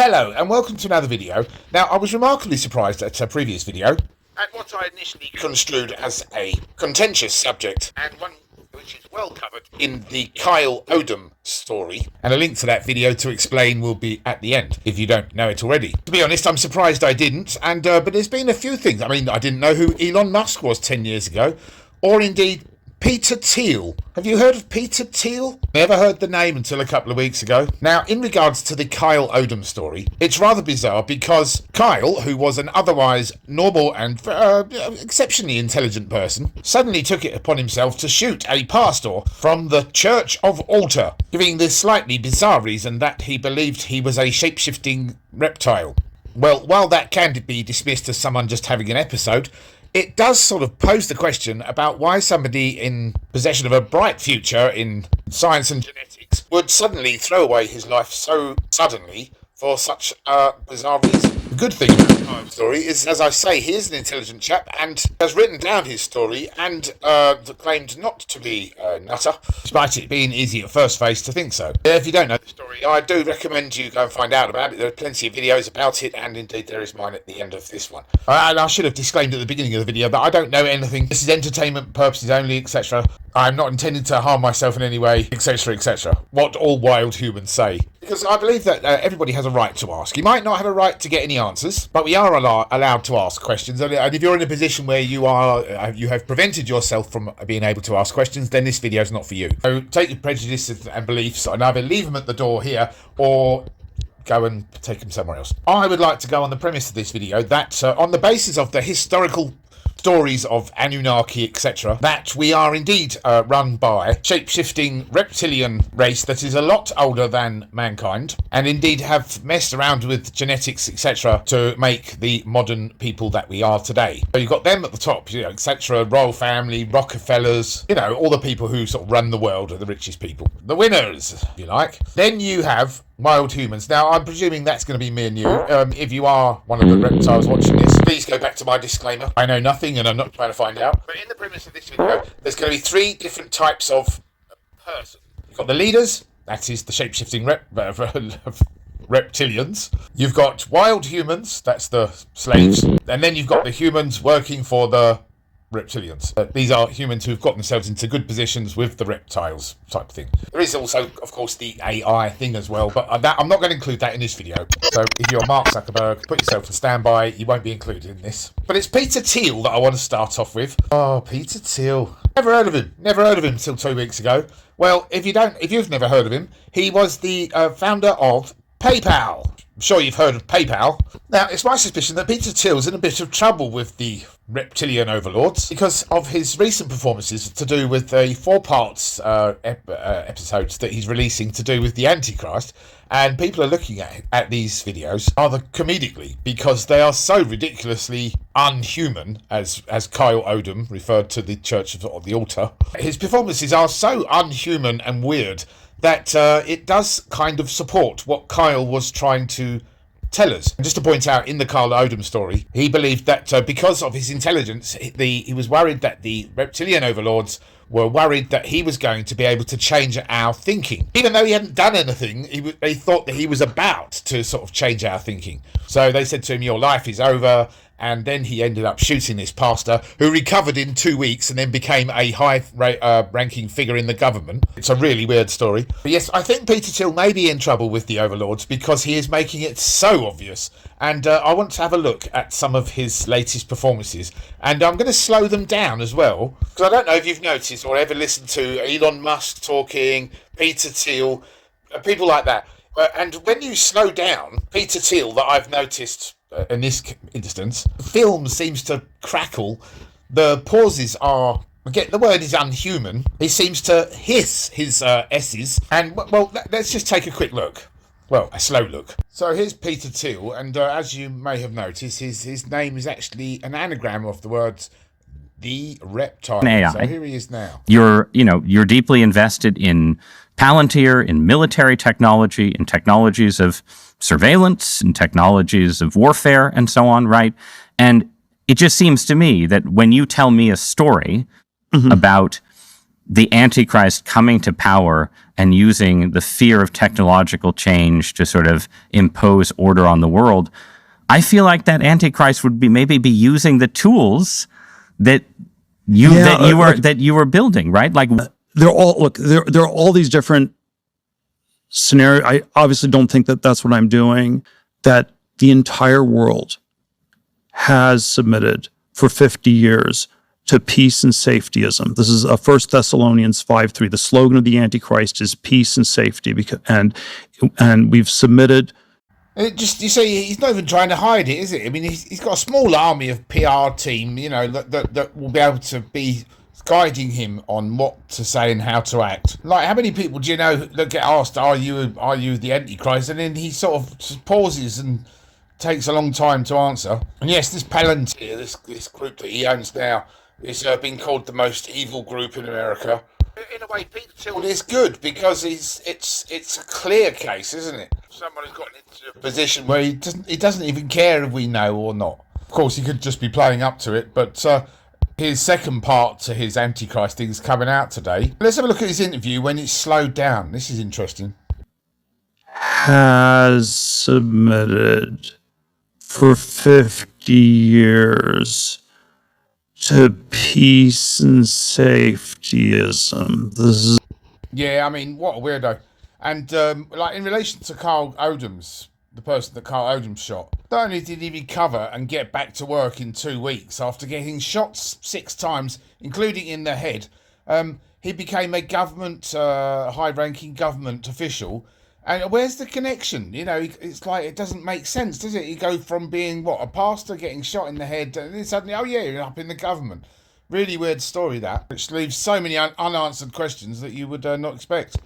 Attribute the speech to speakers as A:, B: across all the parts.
A: Hello and welcome to another video. Now, I was remarkably surprised at a previous video at what I initially construed as a contentious subject, and one which is well covered in the Kyle Odom story, and a link to that video to explain will be at the end if you don't know it already. To be honest, I'm surprised I didn't, but there's been a few things. I mean, I didn't know who Elon Musk was 10 years ago, or indeed Peter Thiel. Have you heard of Peter Thiel? Never heard the name until a couple of weeks ago. Now, in regards to the Kyle Odom story, it's rather bizarre because Kyle, who was an otherwise normal and exceptionally intelligent person, suddenly took it upon himself to shoot a pastor from the Church of Altar, giving the slightly bizarre reason that he believed he was a shape-shifting reptile. Well, while that can be dismissed as someone just having an episode, it does sort of pose the question about why somebody in possession of a bright future in science and genetics would suddenly throw away his life so suddenly for such a bizarre reason. The good thing about the Kyle story is, as I say, he is an intelligent chap and has written down his story and claimed not to be a nutter, despite it being easy at first face to think so. If you don't know the story, I do recommend you go and find out about it. There are plenty of videos about it, and indeed there is mine at the end of this one. And I should have disclaimed at the beginning of the video that I don't know anything. This is entertainment purposes only, etc. I'm not intending to harm myself in any way, etc., etc. What all wild humans say. Because I believe that everybody has a right to ask. You might not have a right to get any answers, but we are allowed to ask questions. And if you're in a position where you have prevented yourself from being able to ask questions, then this video is not for you. So take your prejudices and beliefs and either leave them at the door here or go and take them somewhere else. I would like to go on the premise of this video that on the basis of the historical stories of Anunnaki, etc., that we are indeed run by a shape-shifting reptilian race that is a lot older than mankind, and indeed have messed around with genetics, etc., to make the modern people that we are today. So you've got them at the top, etc., royal family, Rockefellers, all the people who sort of run the world are the richest people. The winners, if you like. Then you have wild humans. Now, I'm presuming that's going to be me and you. If you are one of the reptiles watching this, please go back to my disclaimer. I know nothing and I'm not trying to find out. But in the premise of this video, there's going to be three different types of person. You've got the leaders, that is the shape-shifting reptilians. You've got wild humans, that's the slaves. And then you've got the humans working for the reptilians. These are humans who've got themselves into good positions with the reptiles type thing. There is also, of course, the AI thing as well, but I'm not going to include that in this video. So if you're Mark Zuckerberg, put yourself on standby. You won't be included in this. But it's Peter Thiel that I want to start off with. Oh, Peter Thiel. Never heard of him. Never heard of him until 2 weeks ago. Well, if you've never heard of him, he was the founder of PayPal. I'm sure you've heard of PayPal. Now, it's my suspicion that Peter Thiel's in a bit of trouble with the reptilian overlords because of his recent performances to do with the 4-part episodes that he's releasing to do with the Antichrist. And people are looking at these videos rather comedically because they are so ridiculously unhuman, as Kyle Odom referred to the Church of the Altar. His performances are so unhuman and weird that it does kind of support what Kyle was trying to tell us. And just to point out, in the Kyle Odom story, he believed that because of his intelligence, he was worried that the reptilian overlords were worried that he was going to be able to change our thinking. Even though he hadn't done anything, they thought that he was about to sort of change our thinking. So they said to him, your life is over. And then he ended up shooting this pastor who recovered in 2 weeks and then became a high-ranking figure in the government. It's a really weird story. But yes, I think Peter Thiel may be in trouble with the overlords because he is making it so obvious. And I want to have a look at some of his latest performances. And I'm going to slow them down as well. Because I don't know if you've noticed or ever listened to Elon Musk talking, Peter Thiel, people like that. And when you slow down Peter Thiel, that I've noticed in this instance, the film seems to crackle. The pauses are, again, the word is unhuman. He seems to hiss his S's. And, well, let's just take a quick look. Well, a slow look. So here's Peter Thiel, and as you may have noticed, his name is actually an anagram of the words the reptile.
B: AI.
A: So here he is now.
B: You're deeply invested in Palantir, in military technology, in technologies of surveillance, in technologies of warfare, and so on, right? And it just seems to me that when you tell me a story about the Antichrist coming to power and using the fear of technological change to sort of impose order on the world, I feel like that Antichrist would maybe be using the tools that you were building, right? Like
C: there are all these different scenarios. I obviously don't think that that's what I'm doing. That the entire world has submitted for 50 years to peace and safetyism. This is 1 Thessalonians 5:3. The slogan of the Antichrist is peace and safety, and we've submitted.
A: You see, he's not even trying to hide it, is it? I mean, he's got a small army of PR team, that will be able to be guiding him on what to say and how to act. Like, how many people do you know that get asked, "Are you the Antichrist?" And then he sort of just pauses and takes a long time to answer. And yes, this Palantir, this group that he owns now, is being called the most evil group in America. In a way, Peter Thiel is good because it's a clear case, isn't it? Someone has gotten into a position where he doesn't even care if we know or not. Of course, he could just be playing up to it, but his second part to his Antichrist thing is coming out today. Let's have a look at his interview when it's slowed down. This is interesting.
C: Has submitted for 50 years to peace and safetyism.
A: Yeah, I mean, what a weirdo. And like in relation to Carl Odom's, the person that Carl Odom shot, not only did he recover and get back to work in 2 weeks after getting shot 6 times, including in the head, he became a high-ranking government official. And where's the connection? It's like, it doesn't make sense, does it? You go from being, a pastor getting shot in the head, and then suddenly, oh yeah, you're up in the government. Really weird story, that. Which leaves so many unanswered questions that you would not expect.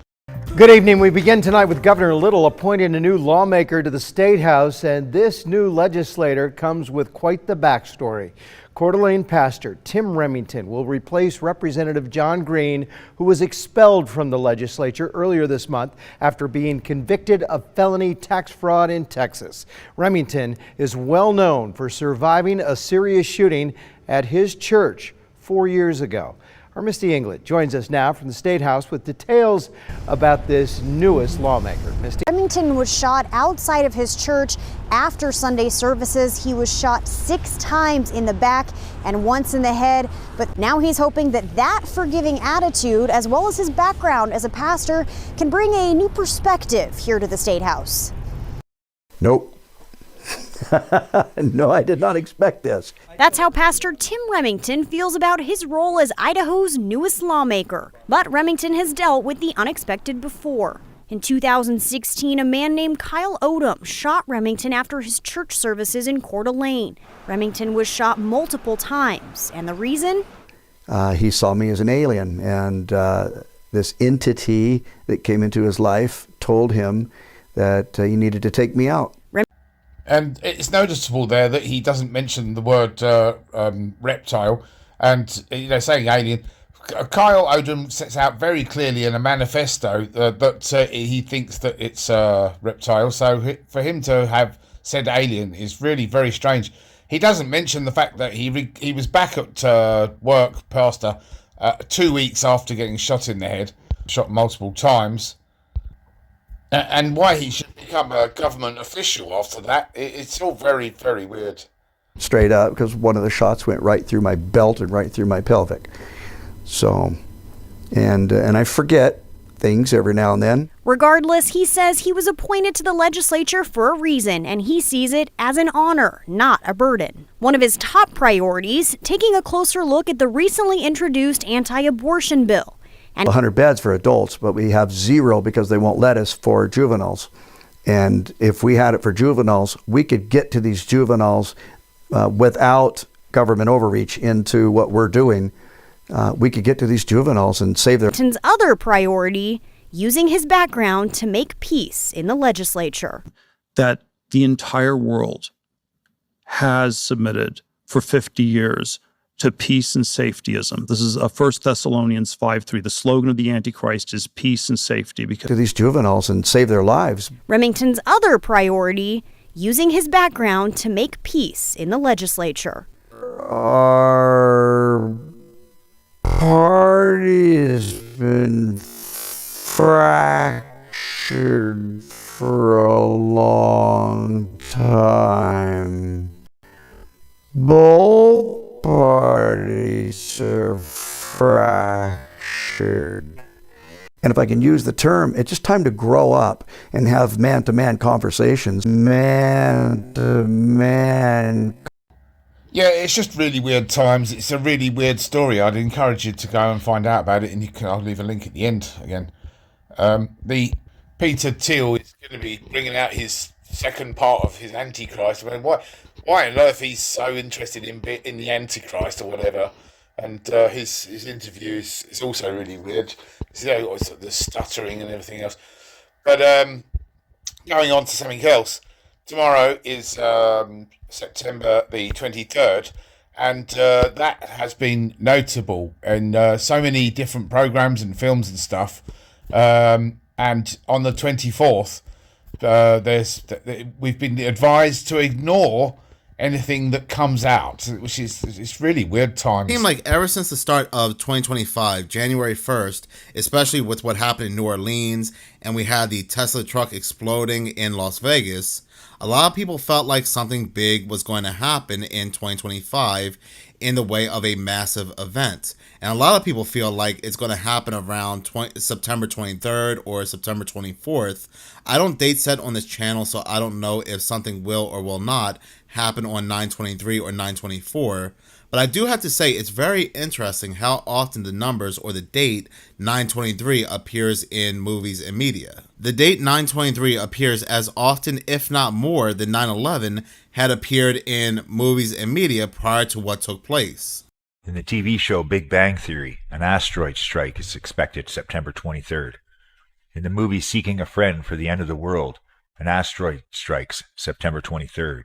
D: Good evening. We begin tonight with Governor Little appointing a new lawmaker to the State House, and this new legislator comes with quite the backstory. Coeur d'Alene pastor Tim Remington will replace Representative John Green, who was expelled from the legislature earlier this month after being convicted of felony tax fraud in Texas. Remington is well known for surviving a serious shooting at his church 4 years ago. Our Misty Englert joins us now from the State House with details about this newest lawmaker. Misty.
E: Remington was shot outside of his church after Sunday services. He was shot 6 times in the back and once in the head. But now he's hoping that forgiving attitude, as well as his background as a pastor, can bring a new perspective here to the State House.
D: Nope. No, I did not expect this.
E: That's how Pastor Tim Remington feels about his role as Idaho's newest lawmaker. But Remington has dealt with the unexpected before. In 2016, a man named Kyle Odom shot Remington after his church services in Coeur d'Alene. Remington was shot multiple times, and the reason?
F: He saw me as an alien, and this entity that came into his life told him that he needed to take me out.
A: And it's noticeable there that he doesn't mention the word reptile, and saying alien. Kyle Odom sets out very clearly in a manifesto that he thinks that it's reptile. So for him to have said alien is really very strange. He doesn't mention the fact that he was back at work, pastor, 2 weeks after getting shot in the head, shot multiple times. And why he should become a government official after that, it's all very, very weird.
F: Straight up, because one of the shots went right through my belt and right through my pelvic. So, and I forget things every now and then.
E: Regardless, he says he was appointed to the legislature for a reason, and he sees it as an honor, not a burden. One of his top priorities, taking a closer look at the recently introduced anti-abortion bill.
F: 100 beds for adults, but we have 0 because they won't let us for juveniles. And if we had it for juveniles, we could get to these juveniles without government overreach into what we're doing. We could get to these juveniles and save their...
E: His other priority, using his background to make peace in the legislature.
C: That the entire world has submitted for 50 years to peace and safetyism. This is 1 Thessalonians 5:3. The slogan of the Antichrist is peace and safety.
F: To these juveniles and save their lives.
E: Remington's other priority, using his background to make peace in the legislature.
F: Our party has been fractured for a long time. Both parties are fractured. And if I can use the term, it's just time to grow up and have man-to-man conversations. Man-to-man.
A: Yeah, it's just really weird times. It's a really weird story. I'd encourage you to go and find out about it, and I'll leave a link at the end again. The Peter Thiel is going to be bringing out his second part of his Antichrist. I mean, why on earth he's so interested in the Antichrist or whatever? And his interview is also really weird. The stuttering and everything else. But going on to something else. Tomorrow is September the 23rd, and that has been notable in so many different programs and films and stuff. And on the 24th, we've been advised to ignore anything that comes out, which is it's really weird times.
G: It seemed like ever since the start of 2025, January 1st, especially with what happened in New Orleans, and we had the Tesla truck exploding in Las Vegas, a lot of people felt like something big was going to happen in 2025 in the way of a massive event. And a lot of people feel like it's going to happen around September 23rd or September 24th. I don't date set on this channel, so I don't know if something will or will not happen on 9/23 or 9/24. But I do have to say it's very interesting how often the numbers or the date 9/23 appears in movies and media. The date 9/23 appears as often, if not more, than 9/11 had appeared in movies and media prior to what took place.
H: In the TV show Big Bang Theory, an asteroid strike is expected September 23rd. In the movie Seeking a Friend for the End of the World, an asteroid strikes September 23rd.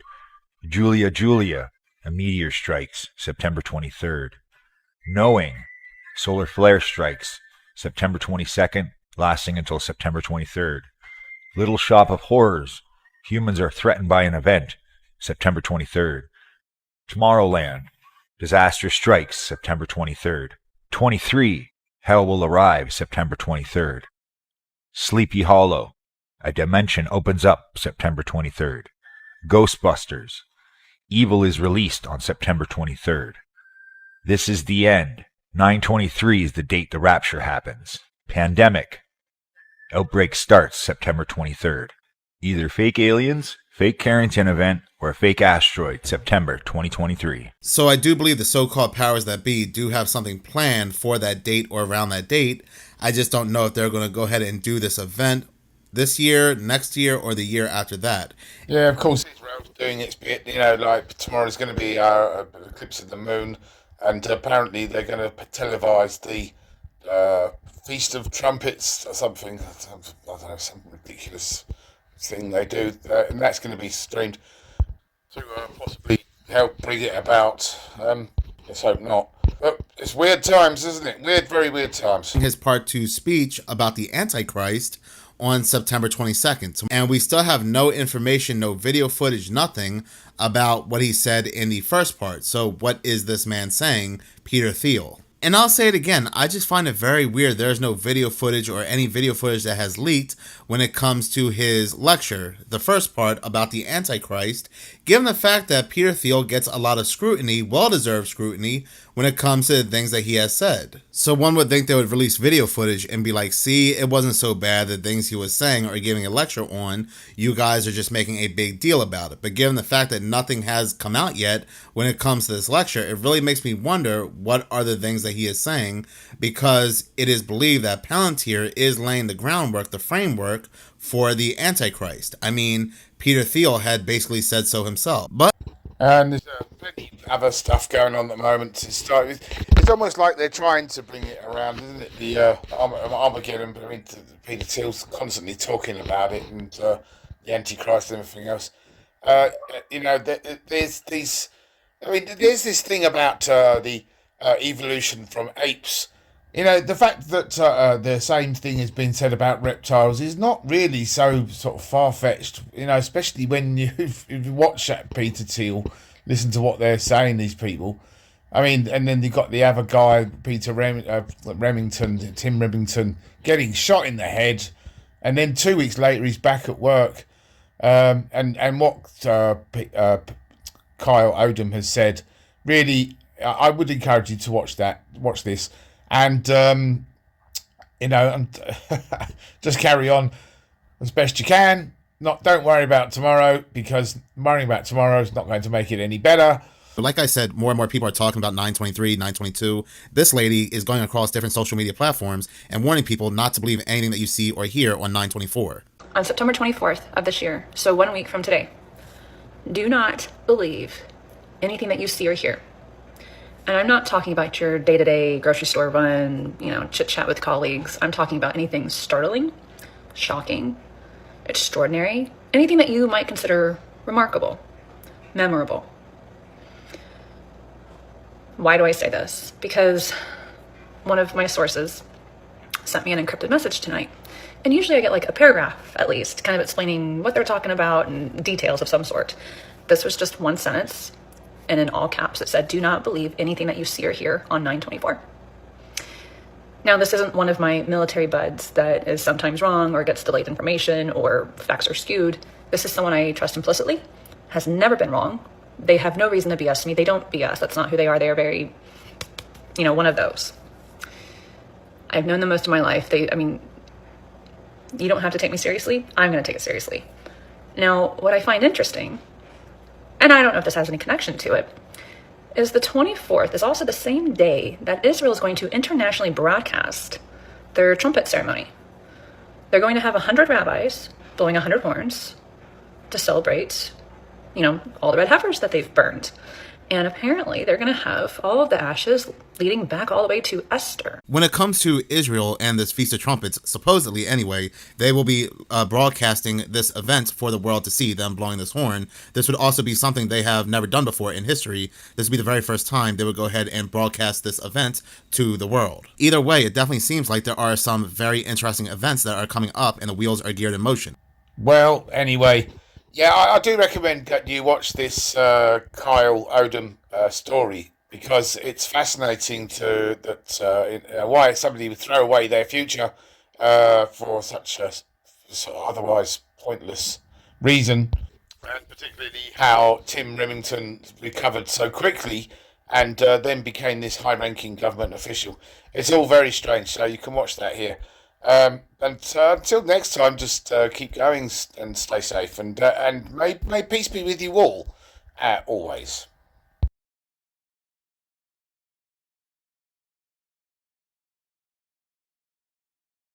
H: Julia, Julia, a meteor strikes September 23rd. Knowing, solar flare strikes September 22nd, lasting until September 23rd. Little Shop of Horrors, humans are threatened by an event, September 23rd. Tomorrowland, disaster strikes September 23rd. 23, hell will arrive September 23rd. Sleepy Hollow, a dimension opens up September 23rd. Ghostbusters, evil is released on September 23rd. This is the end. 9/23 is the date the rapture happens. Pandemic, outbreak starts September 23rd. Either fake aliens, fake Carrington event, or a fake asteroid, September 2023.
G: So I do believe the so-called powers that be do have something planned for that date or around that date. I just don't know if they're going to go ahead and do this event this year, next year, or the year after that.
A: Yeah, of course, Israel's doing its bit. Like tomorrow's going to be an eclipse of the moon, and apparently they're going to televise the Feast of Trumpets or something. I don't know, some ridiculous thing they do, and that's going to be streamed to possibly help bring it about. Let's hope not. But it's weird times, isn't it? Very weird times.
G: His part 2 speech about the Antichrist on September 22nd. And we still have no information, no video footage, nothing about what he said in the first part. So what is this man saying, Peter Thiel? And I'll say it again, I just find it very weird there's no video footage or any video footage that has leaked when it comes to his lecture, the first part about the Antichrist, given the fact that Peter Thiel gets a lot of scrutiny, well-deserved scrutiny, when it comes to the things that he has said. So one would think they would release video footage and be like, see, it wasn't so bad, the things he was saying or giving a lecture on, you guys are just making a big deal about it. But given the fact that nothing has come out yet when it comes to this lecture, it really makes me wonder what are the things that he is saying, because it is believed that Palantir is laying the groundwork, the framework for the Antichrist. I mean, Peter Thiel had basically said so himself. But
A: And there's plenty of other stuff going on at the moment. It's almost like they're trying to bring it around, isn't it? The Armageddon. I mean, Peter Thiel's constantly talking about it, and the Antichrist and everything else. There's these. I mean, there's this thing about the evolution from apes. The fact that the same thing has been said about reptiles is not really so sort of far-fetched, especially when you watch Peter Thiel, listen to what they're saying, these people. I mean, and then you got the other guy, Remington, Tim Remington, getting shot in the head, and then 2 weeks later he's back at work. And what Kyle Odom has said, really, I would encourage you to watch this, and just carry on as best you can. Don't worry about tomorrow, because worrying about tomorrow is not going to make it any better.
G: Like I said, more and more people are talking about 9/23, 9/22. This lady is going across different social media platforms and warning people not to believe anything that you see or hear on 9/24.
I: On September 24th of this year, so 1 week from today, do not believe anything that you see or hear. And I'm not talking about your day-to-day grocery store run, chit-chat with colleagues. I'm talking about anything startling, shocking, extraordinary, anything that you might consider remarkable, memorable. Why do I say this? Because one of my sources sent me an encrypted message tonight. And usually I get like a paragraph, at least, kind of explaining what they're talking about and details of some sort. This was just one sentence, and in all caps it said, "Do not believe anything that you see or hear on 9/24. Now, this isn't one of my military buds that is sometimes wrong or gets delayed information or facts are skewed. This is someone I trust implicitly, has never been wrong. They have no reason to BS me. They don't BS. That's not who they are. They are very, one of those. I've known them most of my life. You don't have to take me seriously. I'm going to take it seriously. Now, what I find interesting, and I don't know if this has any connection to it, is the 24th is also the same day that Israel is going to internationally broadcast their trumpet ceremony. They're going to have 100 rabbis blowing 100 horns to celebrate, all the red heifers that they've burned. And apparently they're going to have all of the ashes leading back all the way to Esther.
G: When it comes to Israel and this Feast of Trumpets, supposedly anyway, they will be broadcasting this event for the world to see, them blowing this horn. This would also be something they have never done before in history. This would be the very first time they would go ahead and broadcast this event to the world. Either way, it definitely seems like there are some very interesting events that are coming up and the wheels are geared in motion.
A: Well, anyway, yeah, I do recommend that you watch this Kyle Odom story, because it's fascinating why somebody would throw away their future for such a otherwise pointless reason, and particularly how Tim Remington recovered so quickly and then became this high-ranking government official. It's all very strange, so you can watch that here. Until next time, just keep going and stay safe, and may peace be with you all, always.